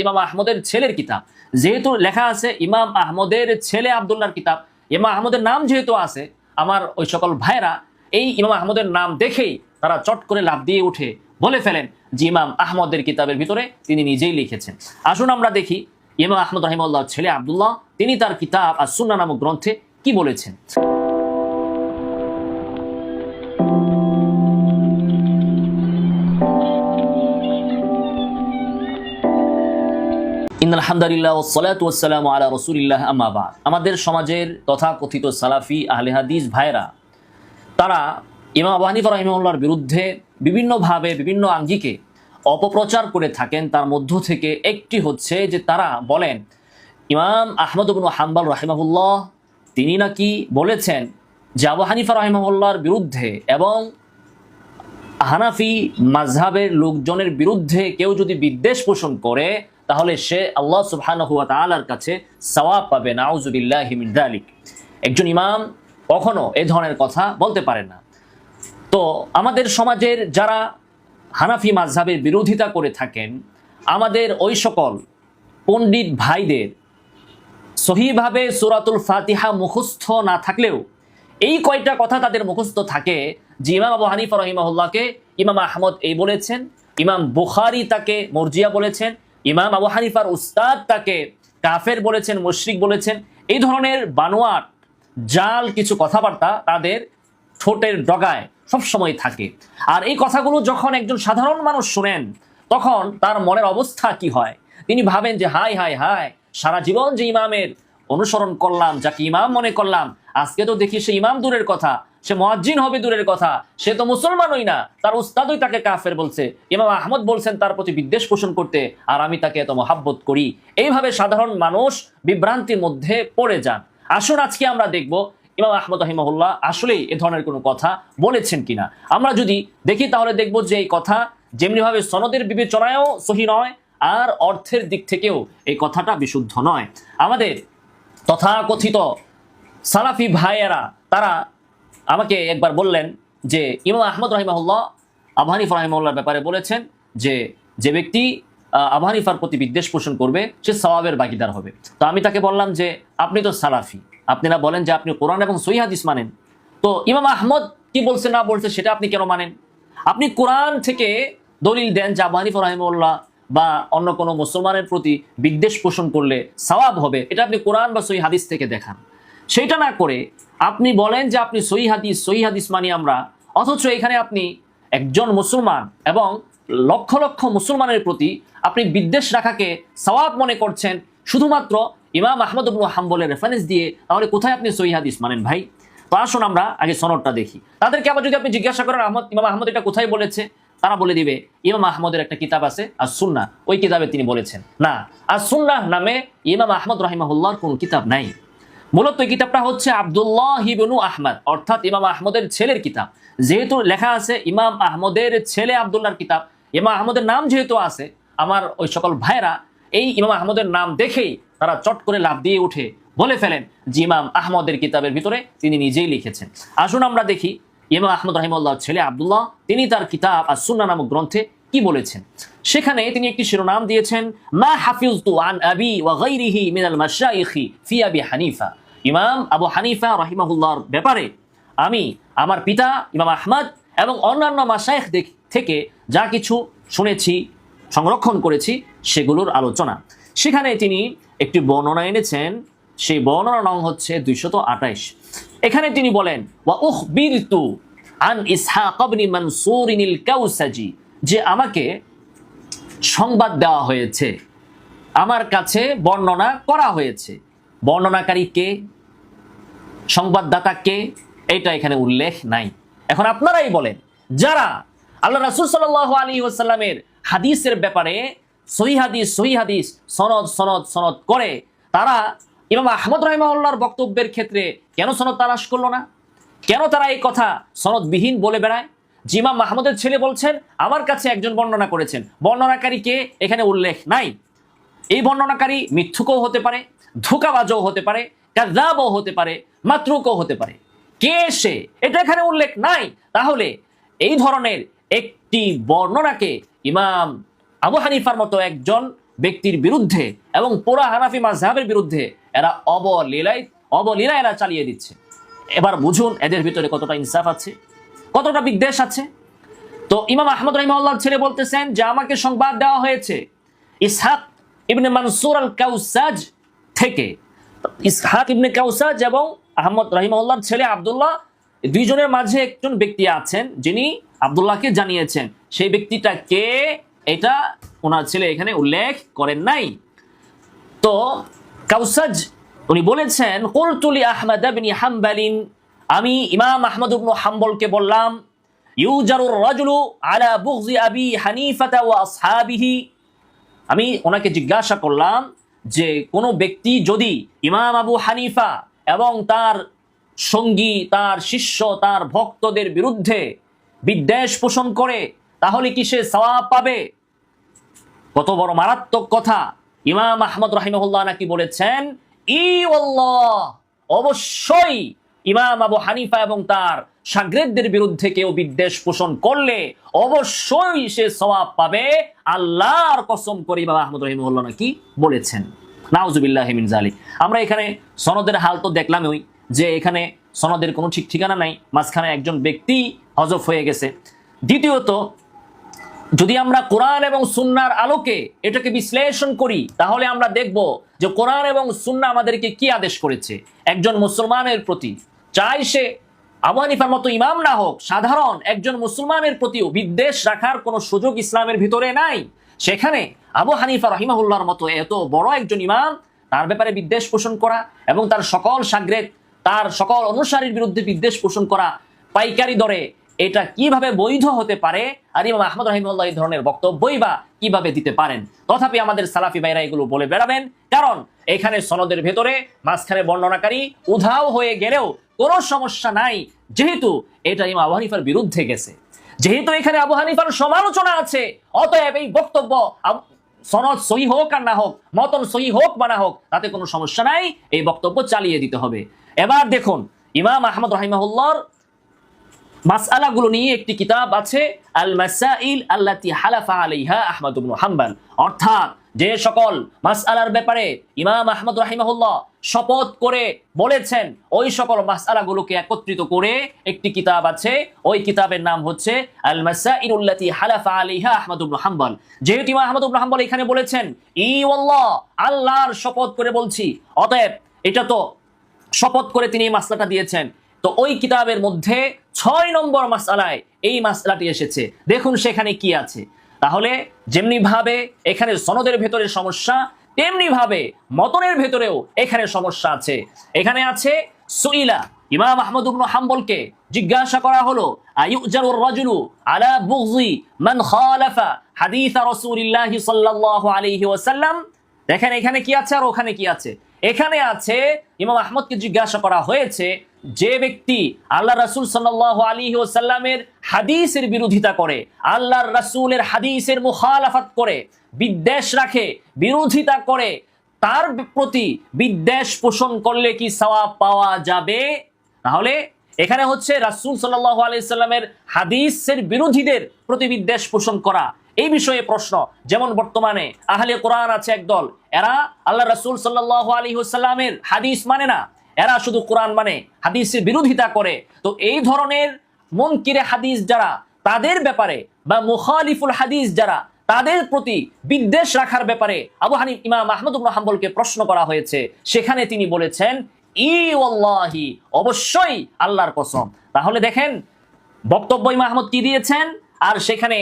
ইমাম আহমদের ছেলের কিতাব, যেহেতু লেখা আছে ইমাম আহমদের ছেলে আব্দুল্লাহর কিতাব, ইমাম আহমদের নাম যেহেতু আছে, আমার ওই সকল ভাইরা এই ইমাম আহমদের নাম দেখেই তারা চট করে লাফ দিয়ে উঠে বলে ফেলেন যে ইমাম আহমদের কিতাবের ভিতরে তিনি নিজেই লিখেছেন। আসুন আমরা দেখি ইমাম আহমদ রাহিমাহুল্লাহর ছেলে আব্দুল্লাহ তিনি তার কিতাব আস-সুন্নাহ নামক গ্রন্থে কি বলেছেন। আলহামদুলিল্লাহ ওয়াসসালাতু ওয়াসসালামু আলা রাসূলিল্লাহ আম্মা বা'দ। আমাদের সমাজের তথাকথিত সালাফি আহলে হাদিস ভাইরা তারা ইমাম আবু হানিফা রাহিমাহুল্লাহর বিরুদ্ধে বিভিন্নভাবে বিভিন্ন আঙ্গিকে অপপ্রচার করে থাকেন। তার মধ্য থেকে একটি হচ্ছে যে তারা বলেন ইমাম আহমদ ইবনে হাম্বল রাহিমাহুল্লাহ তিনি নাকি বলেছেন যে আবু হানিফা রাহিমাহুল্লাহর বিরুদ্ধে এবং হানাফি মাযহাবের লোকজনের বিরুদ্ধে কেউ যদি বিদ্বেষ পোষণ করে তাহলে সে আল্লাহ সুবহানাহু ওয়া তাআলার কাছে সওয়াব পাবে। নাউযু বিল্লাহি মিন যালিক। একজন ইমাম কখনো এই ধরনের কথা বলতে পারে না। তো আমাদের সমাজের যারা হানাফি মাযহাবের বিরোধিতা করে থাকেন, আমাদের ওই সকল পণ্ডিত ভাইদের সহিভাবে সূরাতুল ফাতিহা মুখস্থ না থাকলেও এই কয়টা কথা তাদের মুখস্থ থাকে যে ইমাম আবু হানিফা রাহিমাহুল্লাহকে ইমাম আহমদ এই বলেছেন, ইমাম বুখারী তাকে মুরজিয়া বলেছেন, ইমাম আবু হানিফার উস্তাদ তাকে কাফের বলেছেন, মুশরিক বলেছেন। এই ধরনের বানোয়াট জাল কিছু কথাবার্তা তাদের ঠোঁটের ডগায় সবসময় থাকে। আর এই কথাগুলো যখন একজন সাধারণ মানুষ শুনেন তখন তার মনের অবস্থা কি হয়? তিনি ভাবেন যে হায় হায় হায়, সারা জীবন যে ইমামের অনুসরণ করলাম, যাকে ইমাম মনে করলাম, আজকে তো দেখি সে ইমাম দূরের কথা, সে মুয়াজ্জিন হবে দূরের কথা, সে তো মুসলমানই না, তার উস্তাদই তাকে কাফের বলছে, ইমাম আহমদ বলছেন তার প্রতি বিদ্বেষ পোষণ করতে, আর আমি তাকে এত মহাব্বত করি। এইভাবে সাধারণ মানুষ বিভ্রান্তির মধ্যে পড়ে যান। আসুন আজকে আমরা দেখব ইমাম আহমদ রাহিমাহুল্লাহ আসলেই এ ধরনের কোনো কথা বলেছেন কিনা। আমরা যদি দেখি তাহলে দেখব যে এই কথা যেমনিভাবে সনদের বিবেচনায়ও সহি নয়, আর অর্থের দিক থেকেও এই কথাটা বিশুদ্ধ নয়। আমাদের তথাকথিত সালাফি ভাইয়েরা তারা আমাকে একবার বললেন যে ইমাম আহমদ রাহিমাহুল্লাহ আবু হানিফা রাহিমাহুল্লাহর ব্যাপারে বলেছেন যে যে ব্যক্তি আবু হানিফার প্রতি বিদ্বেষ পোষণ করবে সে সওয়াবের ভাগীদার হবে। তো আমি তাকে বললাম যে আপনি তো সালাফি, আপনারা বলেন যে আপনি কোরআন এবং সহিহ হাদিস মানেন, তো ইমাম আহমদ কি বলছে না বলছে সেটা আপনি কেন মানেন? আপনি কোরআন থেকে দলিল দেন যে আবু হানিফা রাহিমাহুল্লাহ বা অন্য কোনো মুসলমানের প্রতি বিদ্বেষ পোষণ করলে সওয়াব হবে, এটা আপনি কোরআন বা সহিহ হাদিস থেকে দেখান। সেইটা না করে আপনি বলেন যে আপনি সহিহ হাদিস মানি আমরা, অথচ এখানে আপনি একজন মুসলমান এবং লক্ষ লক্ষ মুসলমানের প্রতি আপনি বিদ্বেষ রাখাকে সওয়াব মনে করছেন শুধুমাত্র ইমাম আহমদ ইবনে হাম্বলের রেফারেন্স দিয়ে। তাহলে কোথায় আপনি সহিহ হাদিস মানেন ভাই? তো আসুন আমরা আগে সনদটা দেখি। তাদেরকে আবার যদি আপনি জিজ্ঞাসা করেন ইমাম আহমদ এটা কোথায় বলেছে, তারা বলে দিবে ইমাম আহমদের একটা কিতাব আছে আস-সুন্নাহ, ওই কিতাবে তিনি বলেছেন। না, আস-সুন্নাহ নামে ইমাম আহমদ রাহিমাহুল্লাহর কোনো কিতাব নাই। মূলত এই কিতাবটা হচ্ছে আব্দুল্লাহ ইবনু আহমদ অর্থাৎ ইমাম আহমদের ছেলের কিতাব, যেহেতু লেখা আছে ইমাম আহমদের ছেলে আব্দুল্লাহর কিতাব, ইমাম আহমদের নাম যেহেতু আছে, আমার ওই সকল ভাইরা এই ইমাম আহমদের নাম দেখেই তারা চট করে লাফ দিয়ে উঠে বলে ফেলেন যে ইমাম আহমদের কিতাবের ভিতরে তিনি নিজেই লিখেছেন। আসুন আমরা দেখি ইমাম আহমদ রাহিমাহুল্লাহর ছেলে আব্দুল্লাহ তিনি তার কিতাব আস-সুন্নাহ নামক গ্রন্থে কি বলেছেন। সেখানে তিনি একটি শিরোনাম দিয়েছেন মা হাফিজতু আন আবি ওয়া গায়রিহি মিনাল মাশাইখি ফি আবি হানিফা। ইমাম আবু হানিফা রাহিমাহুল্লাহর ব্যাপারে আমি আমার পিতা ইমাম আহমদ এবং অন্যান্য মাশাইখ থেকে যা কিছু শুনেছি, সংরক্ষণ করেছি, সেগুলোর আলোচনা। সেখানে তিনি একটি বর্ণনা এনেছেন, সেই বর্ণনা নং হচ্ছে 228। এখানে তিনি বলেন ওয়া উখবিরতু আন ইসহাক ইবনে মানসুর আল কাউসাজি, যে আমাকে সংবাদ দেওয়া হয়েছে, আমার কাছে বর্ণনা করা হয়েছে। বর্ণনাকারী কে, সংবাদদাতা কে, এটা এখানে উল্লেখ নাই। এখন আপনারাই বলেন, যারা আল্লাহ রাসূল সাল্লাল্লাহু আলাইহি ওয়াসাল্লামের হাদিসের ব্যাপারে সহিহ হাদিস সনদ করে, তারা ইমাম আহমদ রাহিমাহুল্লাহর বক্তব্যের ক্ষেত্রে কেন সনদ তালাশ করলো না? কেন তারা এই কথা সনদবিহীন বলে বেড়ায় যে ইমাম আহমদের ছেলে বলছেন আমার কাছে একজন বর্ণনা করেছেন, বর্ণনাকারী কে এখানে উল্লেখ নাই। এই বর্ণনাকারী মিথ্যুকও হতে পারে, ধোঁকাবাজও হতে পারে, কাযযাবও হতে পারে, মাতরুকও হতে পারে। কে সে এটা এখানে উল্লেখ নাই। তাহলে এই ধরনের একটি বর্ণনাকে ইমাম আবু হানিফার মতো একজন ব্যক্তির বিরুদ্ধে এবং পুরা হানাফি মাযহাবের বিরুদ্ধে এরা অবলীলা এরা চালিয়ে দিচ্ছে। এবার বুঝুন এদের ভিতরে কতটা ইনসাফ আছে, কতটা বিদ্বেষ আছে। তো ইমাম আহমদ রাহিমাহুল্লাহর ছেলে বলতেছেন যে আমাকে সংবাদ দেওয়া হয়েছে ইসহাক ইবনে মানসুর আল কাউসাজ থেকে। ইসহাক ইবনে কাউসাজ এবং আহমদ রাহিমাহুল্লাহর ছেলে আব্দুল্লাহ, দুইজনের মাঝে একজন ব্যক্তি আছেন যিনি আব্দুল্লাহকে জানিয়েছেন। সেই ব্যক্তিটা কে এটা ওনার ছেলে এখানে উল্লেখ করেন নাই। তো কাউসাজ উনি বলেছেন কুলতু লি আহমদ ইবনে হাম্বালিন, আমি ইমাম আহমদ ইবনে হাম্বলকে বললাম ইউজারুর রাজুলু আলা বুগজি আবি হানিফাতা ওয়া আসহাবিহি, আমি ওনাকে জিজ্ঞাসা করলাম যে কোনো ব্যক্তি যদি ইমাম আবু হানিফা এবং তার সঙ্গী, তার শিষ্য, তার ভক্তদের বিরুদ্ধে বিদ্বেষ পোষণ করে তাহলে কি সে সওয়াব পাবে? কত বড় মারাত্মক কথা! ইমাম আহমদ রাহিমাহুল্লাহ নাকি বলেছেন ই আল্লাহ, অবশ্যই ইমাম আবু হানিফা এবং তার শাগরেদদের বিরুদ্ধে কেউ বিদ্বেষ পোষণ করলে অবশ্যই সে সওয়াব পাবে। আল্লাহর কসম করে ইমাম আহমদ রাহিমাহুল্লাহ নাকি বলেছেন। নাউজুবিল্লাহি মিন যালিক। আমরা এখানে সনদের হাল তো দেখলামই যে এখানে সনদের কোনো ঠিক ঠিকানা নাই, মাঝখানে একজন ব্যক্তি হযফ হয়ে গেছে। দ্বিতীয়ত, যদি আমরা কোরআন এবং সুন্নাহর আলোকে এটাকে বিশ্লেষণ করি তাহলে আমরা দেখব যে কোরআন এবং সুন্নাহ আমাদেরকে কি আদেশ করেছে। একজন মুসলমানের প্রতি, চাই সে আবু হানিফার মতো ইমাম না হোক, সাধারণ একজন মুসলমানের প্রতিও বিদ্বেষ রাখার কোনো সুযোগ ইসলামের ভিতরে নাই। সেখানে আবু হানিফা রাহিমাহুল্লাহর মতো এত বড় একজন ইমাম, তার ব্যাপারে বিদ্বেষ পোষণ করা এবং তার সকল শাগরেদ, তার সকল অনুসারীর বিরুদ্ধে বিদ্বেষ পোষণ করা পাইকারি দরে, এটা কিভাবে বৈধ হতে পারে? আর ইমাম আহমদ রাহিমাহুল্লাহ এই ধরনের বক্তব্যই বা কিভাবে দিতে পারেন? তথাপি আমাদের সালাফি ভাইরা এগুলো বলে বেড়াবেন, কারণ এখানে সনদের ভেতরে মাঝখানে বর্ণনাকারী উধাও হয়ে গেলেও কোনো সমস্যা নাই, যেহেতু এটা ইমাম আবু হানিফার বিরুদ্ধে গেছে, যেহেতু এখানে আবু হানিফার সমালোচনা আছে, অতএব এই বক্তব্য সনদ সহি হোক আর না হোক, মতন সহি হোক বা না হোক, তাতে কোনো সমস্যা নাই, এই বক্তব্য চালিয়ে দিতে হবে। এবার দেখুন ইমাম আহমদ রাহিমাহুল্লাহর মাসআলাগুলো নিয়ে একটি কিতাব আছে, আল মাসাইল আল্লাতী হালাফা আলাইহা আহমদ ইবনে হাম্বল, অর্থাৎ যে সকল মাসআলার ব্যাপারে ইমাম আহমদ রাহিমাহুল্লাহ শপথ করে বলেছেন, ওই সকল মাসআলাগুলোকে একত্রিত করে একটি কিতাব আছে। ওই কিতাবের নাম হচ্ছে আল মাসাইল আল্লাতী হালাফা আলাইহা আহমদ ইবনে হাম্বল। যেহেতু ইমাম আহমদ ইবনে হাম্বল এখানে বলেছেন ই ওয়াল্লাহ, আল্লাহর শপথ করে বলছি, অতএব এটা তো শপথ করে তিনি এই মাসলাটা দিয়েছেন। তো ওই কিতাবের মধ্যে 6 নম্বর মাসআলায় এই মাসলাটি এসেছে। দেখুন সেখানে কি আছে। তাহলে যেমনি ভাবে এখানে সনদের ভেতরে সমস্যা, তেমনি ভাবে মতনের ভেতরেও এখানে সমস্যা আছে। এখানে আছে সুইলা, ইমাম আহমদ ইবনে হাম্বলকে জিজ্ঞাসা করা হলো আয়ুজারুর রাজুলু আলা বুগজি মান খালাফা হাদিস রাসূলিল্লাহ সাল্লাল্লাহু আলাইহি ওয়াসাল্লাম। দেখেন এখানে কি আছে আর ওখানে কি আছে। এখানে আছে ইমাম আহমদকে জিজ্ঞাসা করা হয়েছে যে ব্যক্তি আল্লাহ রাসূল সাল্লাল্লাহু আলাইহি ওয়াসাল্লামের হাদিসের বিরোধিতা করে, আল্লাহর রাসূলের হাদিসের মুখালাফাত করে, বিদ্বেষ রাখে, বিরোধিতা করে, তার প্রতি বিদ্বেষ পোষণ করলে কি সওয়াব পাওয়া যাবে? তাহলে এখানে হচ্ছে রাসূল সাল্লাল্লাহু আলাইহি ওয়াসাল্লামের হাদিসের বিরোধীদের প্রতি বিদ্বেষ পোষণ করা, এই বিষয়ে প্রশ্ন। যেমন বর্তমানে আহলে কোরআন আছে একদল, এরা আল্লাহ রাসূল সাল্লাল্লাহু আলাইহি ওয়াসাল্লামের হাদিস মানে না, এরা শুধু কোরআন মানে, হাদিসের বিরোধিতা করে। তো এই ধরনের মুনকিরে হাদিস যারা, তাদের ব্যাপারে বা মুখালিফুল হাদিস যারা, তাদের প্রতি বিদ্বেষ রাখার ব্যাপারে ইমাম আহমদ ইবনে হাম্বলকে প্রশ্ন করা হয়েছে। সেখানে তিনি বলেছেন ই ওয়াল্লাহি, অবশ্যই আল্লাহর কসম। তাহলে দেখেন বক্তব্য ইমাম আহমদ কি দিয়েছেন, আর সেখানে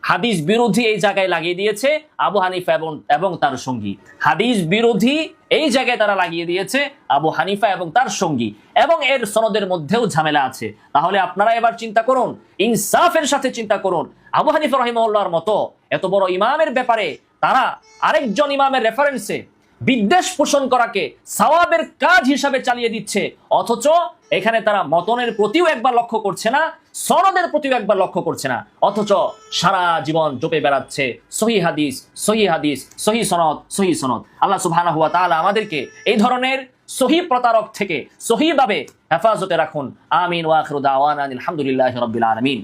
হাদিস বিরোধী এই জায়গায় লাগিয়ে দিয়েছে আবু হানিফা এবং তার সঙ্গী। হাদিস বিরোধী এই জায়গায় তারা লাগিয়ে দিয়েছে আবু হানিফা এবং তার সঙ্গী, এবং এর সনদের মধ্যেও ঝামেলা আছে। তাহলে আপনারা এবার চিন্তা করুন, ইনসাফের সাথে চিন্তা করুন, আবু হানিফা রাহিমাহুল্লাহর মতো এত বড় ইমামের ব্যাপারে তারা আরেকজন ইমামের রেফারেন্সে বিদ্বেষ পোষণ করাকে সওয়াবের কাজ হিসাবে চালিয়ে দিচ্ছে, অথচ এখানে তারা মতনের প্রতিও একবার লক্ষ্য করছে না, সনদের প্রতিও একবার লক্ষ্য করছে না, অথচ সারা জীবন জপে বেড়াচ্ছে সহি হাদিস, সহি হাদিস, সহি সনদ, সহি সনদ। আল্লাহ সুবহানাহু ওয়া তাআলা আমাদেরকে এই ধরনের সহি প্রতারক থেকে সহিভাবে হেফাজতে রাখুন। আমিন ওয়া আখিরু দাওয়ানা আলহামদুলিল্লাহি রাব্বিল আলামিন।